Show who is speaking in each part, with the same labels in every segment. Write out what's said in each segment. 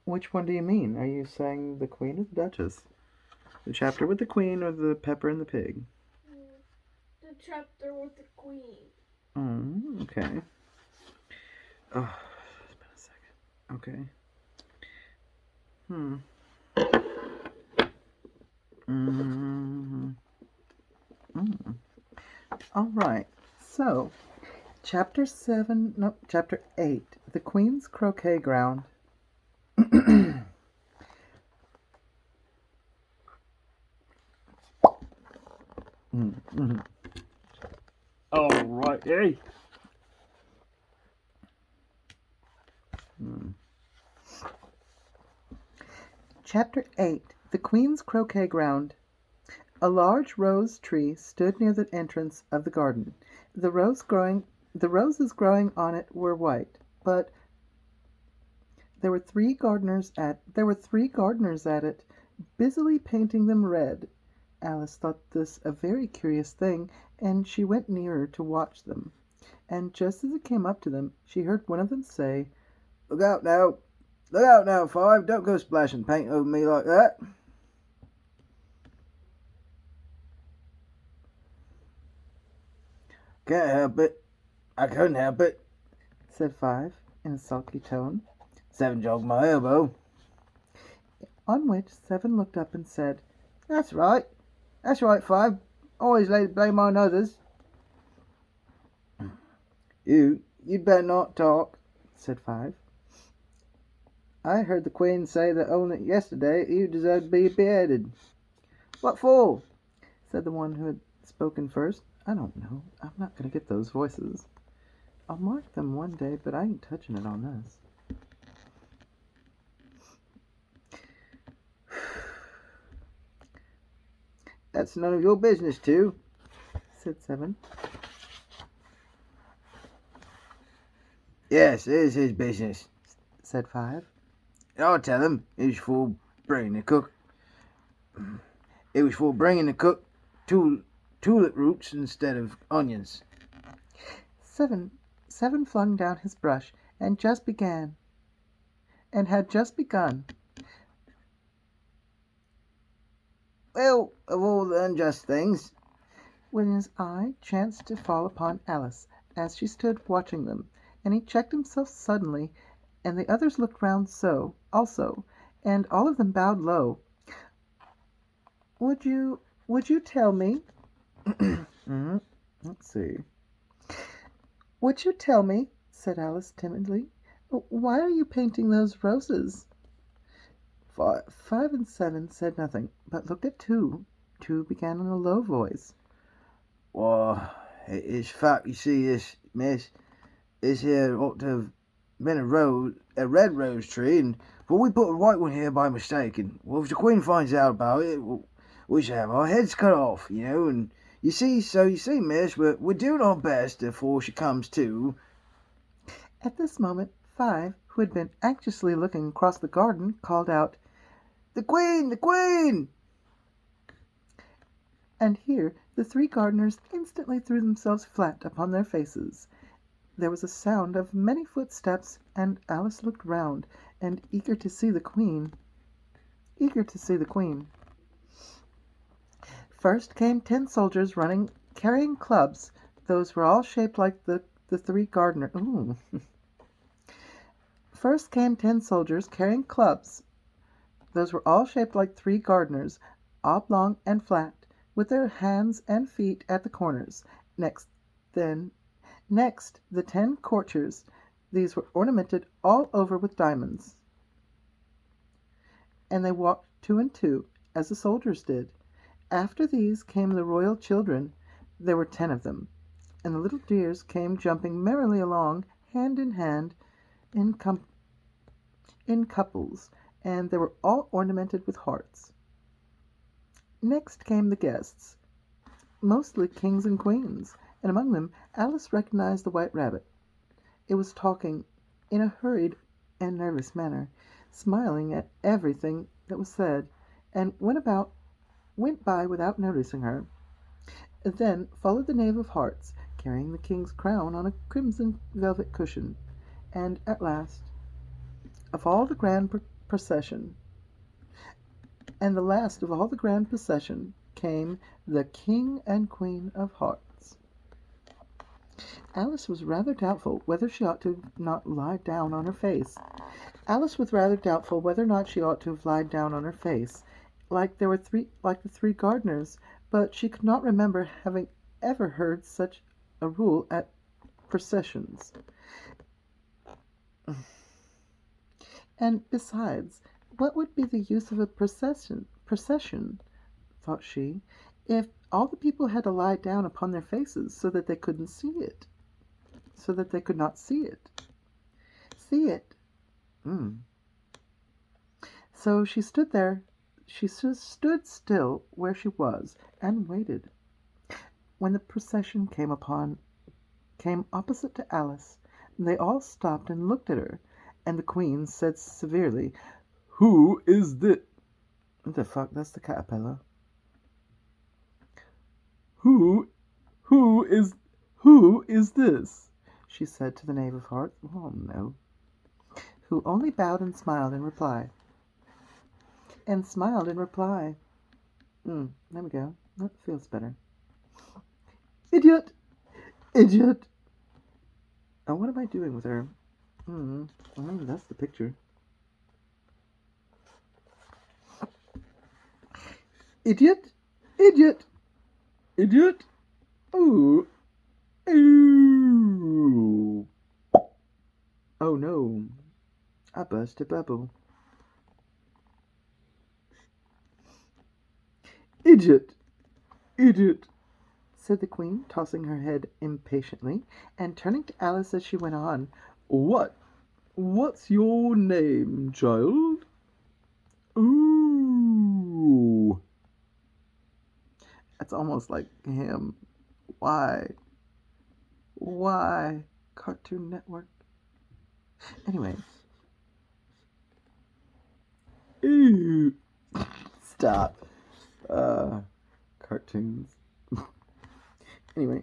Speaker 1: Which one do you mean? Are you saying the Queen or the Duchess? The chapter with the Queen or the Pepper and the Pig?
Speaker 2: The chapter with the Queen.
Speaker 1: Okay. Oh, it's been a second. Okay. Hmm. Mm. Mm. All right. So, chapter 7, no, chapter 8, The Queen's Croquet Ground. Mm. All right. Hey. Mm. Chapter 8, The Queen's Croquet Ground. A large rose tree stood near the entrance of the garden. The roses growing on it were white, but there were three gardeners at it, busily painting them red. Alice thought this a very curious thing, and she went nearer to watch them. And just as it came up to them, she heard one of them say, "Look out now! Look out now, Five! Don't go splashing paint over me like that!" "Can't help it. I couldn't help it," said Five, in a sulky tone. "Seven jogged my elbow." On which Seven looked up and said, "That's right. That's right, Five. Always lay the blame on others." "You'd better not talk," said Five. "I heard the Queen say that only yesterday you deserved to be beheaded." "What for?" said the one who had spoken first. "I don't know. I'm not going to get those voices. I'll mark them one day, but I ain't touching it on this." "That's none of your business, too," said Seven. "Yes, it is his business," said Five. "And I'll tell him it was for bringing the cook. It was for bringing the cook tulip roots instead of onions." Seven flung down his brush and had just begun. "Well, of all the unjust things," when his eye chanced to fall upon Alice as she stood watching them, and he checked himself suddenly, and the others looked round also, and all of them bowed low. "Would you tell me?" Let's see. "Would you tell me," said Alice timidly, "why are you painting those roses?" Five and Seven said nothing, but looked at Two. Two began in a low voice. "Why, it's fact, you see, this, miss. This here ought to have been a red rose tree, but we put a white one here by mistake, and if the Queen finds out about it, we shall have our heads cut off, and you see, miss, we're doing our best afore she comes to." At this moment, Five, who had been anxiously looking across the garden, called out, "The Queen! The Queen!" And here the three gardeners instantly threw themselves flat upon their faces. There was a sound of many footsteps, and Alice looked round, and eager to see the Queen. First came 10 soldiers running, carrying clubs. Those were all shaped like the three gardeners. Ooh. First came 10 soldiers carrying clubs. Those were all shaped like three gardeners, oblong and flat, with their hands and feet at the corners. Next, the 10 courtiers. These were ornamented all over with diamonds, and they walked 2 and 2, as the soldiers did. After these came the royal children. There were 10 of them, and the little dears came jumping merrily along, hand in hand, in couples, and they were all ornamented with hearts. Next came the guests, mostly kings and queens, and among them Alice recognized the White Rabbit. It was talking in a hurried and nervous manner, smiling at everything that was said, and went by without noticing her. Then followed the Knave of Hearts, carrying the king's crown on a crimson velvet cushion, and at last, of all the grand procession. And the last of all the grand procession came the King and Queen of Hearts. Alice was rather doubtful whether she ought to not lie down on her face. Alice was rather doubtful whether or not she ought to have lied down on her face, like the three gardeners, but she could not remember having ever heard such a rule at processions. And besides, what would be the use of a procession, thought she, if all the people had to lie down upon their faces so that they couldn't see it, so that they could not see it. See it. Mm. So she stood there. She stood still where she was and waited. When the procession came opposite to Alice, they all stopped and looked at her, and the Queen said severely, "Who is this?" The fuck, that's the caterpillar. Who is this? She said to the Knave of Hearts. Oh no. Who only bowed and smiled in reply. There we go. That feels better. Idiot! Idiot! Oh, what am I doing with her? Oh, that's the picture. Idiot! Idiot! Idiot! Ooh! Ooh! Oh no! I burst a bubble. Idiot! Idiot! Said the Queen, tossing her head impatiently, and turning to Alice as she went on. What's your name, child? Ooh! That's almost like him. Why? Why? Cartoon Network. Anyway. Ooh. Stop. Cartoons. Anyway.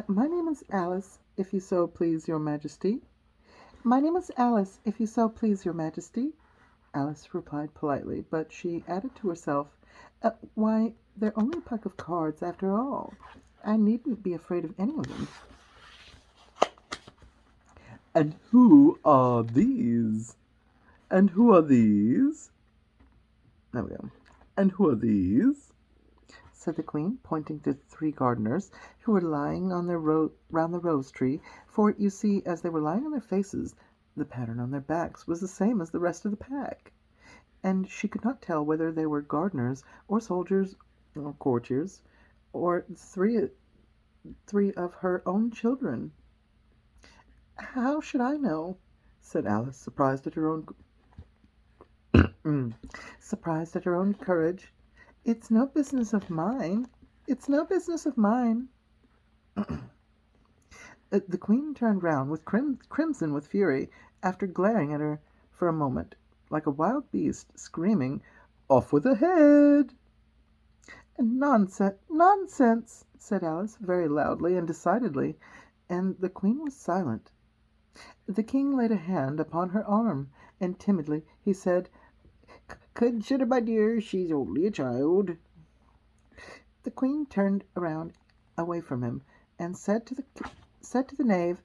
Speaker 1: My name is Alice, if you so please, your Majesty. My name is Alice, if you so please, your Majesty. Alice replied politely, but she added to herself, why, they're only a pack of cards after all. I needn't be afraid of any of them. And who are these? And who are these? There we go. And who are these? Said the Queen, pointing to the three gardeners who were lying on their round the rose tree, for you see, as they were lying on their faces, the pattern on their backs was the same as the rest of the pack, and she could not tell whether they were gardeners or soldiers or courtiers or three of her own children. How should I know? Said Alice, surprised at her own courage. It's no business of mine. It's no business of mine. The Queen turned round, with crimson with fury, after glaring at her for a moment, like a wild beast, screaming, "Off with her head!" Nonsense, said Alice, very loudly and decidedly, and the Queen was silent. The King laid a hand upon her arm, and timidly he said, "Consider, my dear, she's only a child." The Queen turned around away from him, and said to the Knave,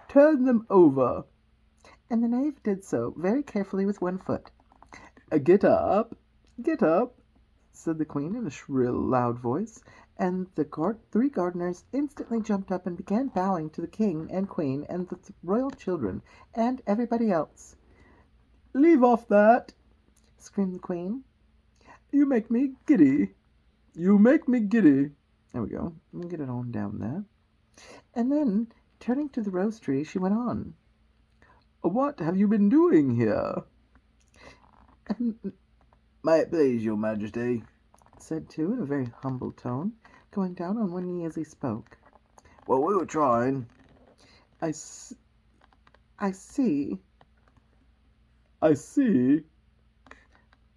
Speaker 1: "Turn them over." And the Knave did so, very carefully with one foot. Get up, said the Queen in a shrill, loud voice, and the three gardeners instantly jumped up and began bowing to the King and Queen and the royal children and everybody else. "Leave off that!" screamed the Queen. "You make me giddy. You make me giddy." There we go. Let me get it on down there. And then, turning to the rose tree, she went on. "What have you been doing here?" "May it please your Majesty," said Two in a very humble tone, going down on one knee as he spoke. "Well, we were trying." I see,"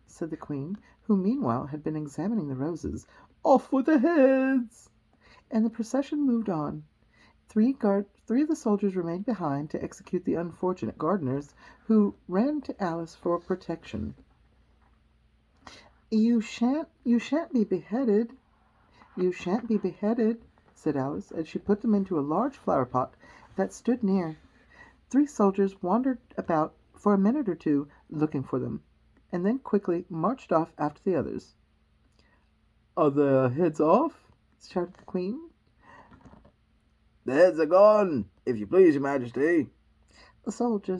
Speaker 1: said the Queen, who meanwhile had been examining the roses. "Off with their heads!" And the procession moved on. Three of the soldiers remained behind to execute the unfortunate gardeners, who ran to Alice for protection. You shan't be beheaded. You shan't be beheaded, said Alice, as she put them into a large flower pot that stood near. 3 soldiers wandered about for a minute or two looking for them, and then quickly marched off after the others. "Are their heads off?" shouted the Queen.
Speaker 3: "The heads are gone, if you please, your Majesty."
Speaker 1: The soldier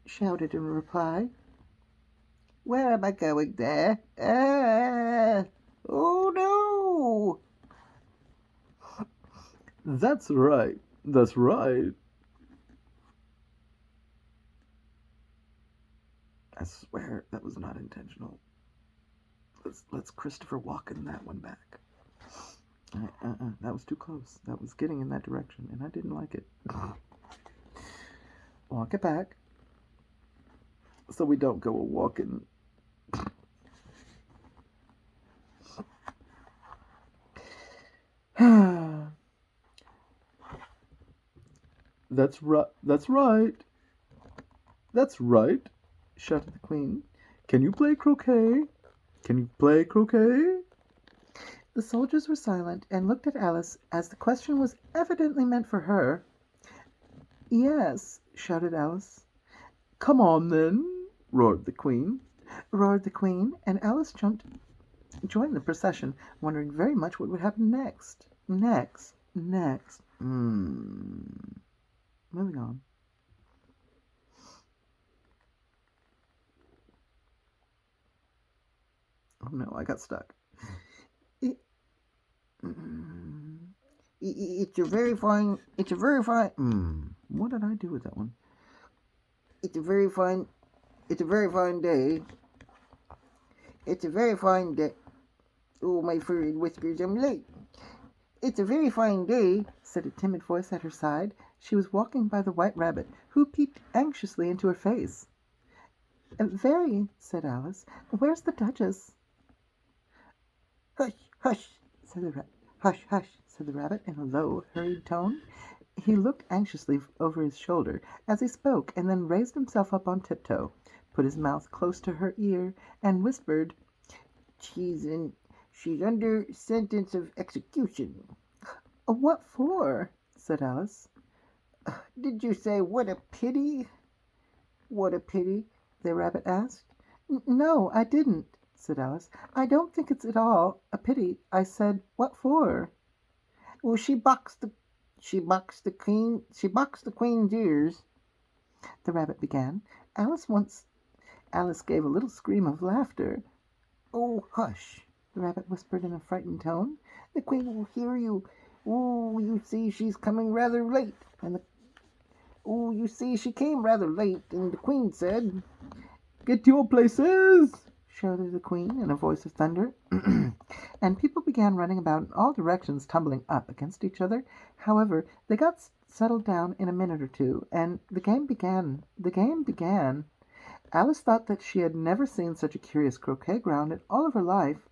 Speaker 1: shouted in reply.
Speaker 3: "Where am I going there? Oh no!"
Speaker 1: That's right. That's right. I swear that was not intentional. Let's Christopher Walken that one back. That was too close. That was getting in that direction, and I didn't like it. Walk it back, so we don't go a walking. That's right. That's right. That's right, shouted the Queen. Can you play croquet? Can you play croquet? The soldiers were silent and looked at Alice as the question was evidently meant for her. Yes, shouted Alice. Come on, then, roared the Queen. And Alice joined the procession, wondering very much what would happen next. Next. Moving on. Oh no, I got stuck.
Speaker 3: It's a very fine.
Speaker 1: What did I do with that one?
Speaker 3: It's a very fine. It's a very fine day. It's a very fine day. Oh, my furry whiskers, I'm late. It's a very fine day,
Speaker 1: said a timid voice at her side. She was walking by the White Rabbit, who peeped anxiously into her face. Very, said Alice. Where's the Duchess?
Speaker 3: Hush, hush,
Speaker 1: said the rabbit. Hush, said the rabbit in a low, hurried tone. He looked anxiously over his shoulder as he spoke, and then raised himself up on tiptoe, put his mouth close to her ear, and whispered,
Speaker 3: She's under sentence of execution.
Speaker 1: What for? said Alice.
Speaker 3: Did you say, what a pity? What a pity?
Speaker 1: The rabbit asked. No, I didn't, said Alice. I don't think it's at all a pity. I said, what for?
Speaker 3: Well, she boxed the queen's ears.
Speaker 1: The rabbit began. Alice gave a little scream of laughter.
Speaker 3: Oh, hush,
Speaker 1: the rabbit whispered in a frightened tone.
Speaker 3: The Queen will hear you. Oh, you see, she's coming rather late. You see, she came rather late, and the Queen said,
Speaker 1: Get to your places, shouted the Queen in a voice of thunder. And people began running about in all directions, tumbling up against each other. However, they got settled down in a minute or two, and the game began. Alice thought that she had never seen such a curious croquet ground in all of her life,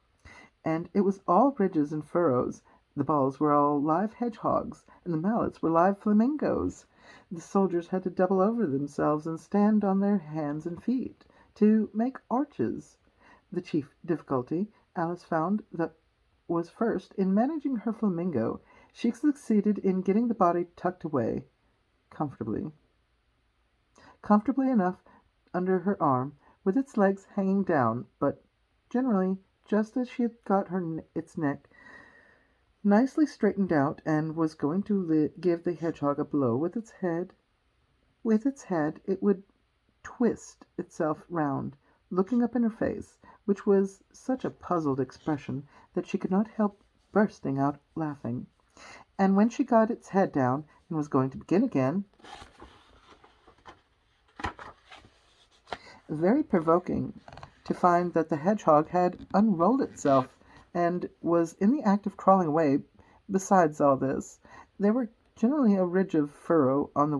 Speaker 1: and it was all ridges and furrows. The balls were all live hedgehogs, and the mallets were live flamingos. The soldiers had to double over themselves and stand on their hands and feet to make arches. The chief difficulty Alice found that was first in managing her flamingo. She succeeded in getting the body tucked away comfortably enough under her arm, with its legs hanging down, but generally just as she had got its neck nicely straightened out, and was going to give the hedgehog a blow with its head. With its head it would twist itself round, looking up in her face, which was such a puzzled expression that she could not help bursting out laughing. And when she got its head down and was going to begin again, very provoking to find that the hedgehog had unrolled itself and was in the act of crawling away. Besides all this, there were generally a ridge of furrow in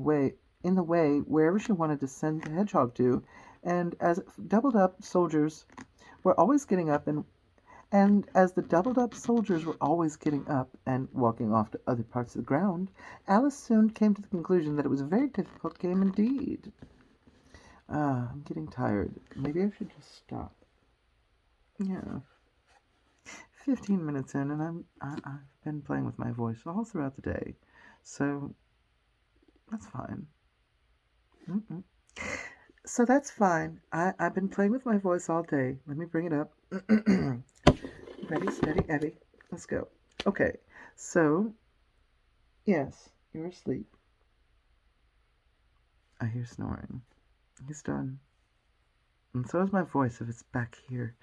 Speaker 1: the way wherever she wanted to send the hedgehog to, and as doubled up soldiers were always getting up and And as the doubled up soldiers were always getting up and walking off to other parts of the ground, Alice soon came to the conclusion that it was a very difficult game indeed. I'm getting tired. Maybe I should just stop. Yeah. 15 minutes in, and I've been playing with my voice all throughout the day, so that's fine. Mm-mm. So that's fine. I've been playing with my voice all day. Let me bring it up. Ready, steady, Eddie. Let's go. Okay, so, yes, you're asleep. I hear snoring. He's done. And so is my voice if it's back here.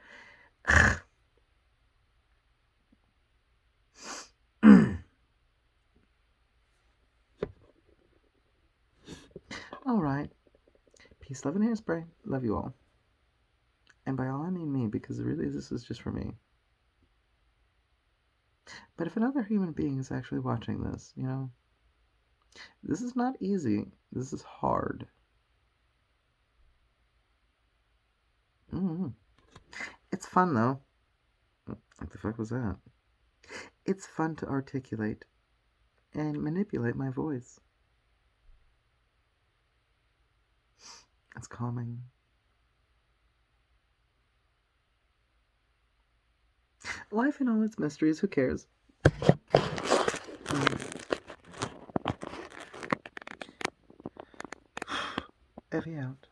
Speaker 1: All right. Peace, love, and hairspray. Love you all. And by all I mean me, because really this is just for me. But if another human being is actually watching this, this is not easy. This is hard. It's fun, though. What the fuck was that? It's fun to articulate and manipulate my voice. It's calming. Life in all its mysteries, who cares? Evie out.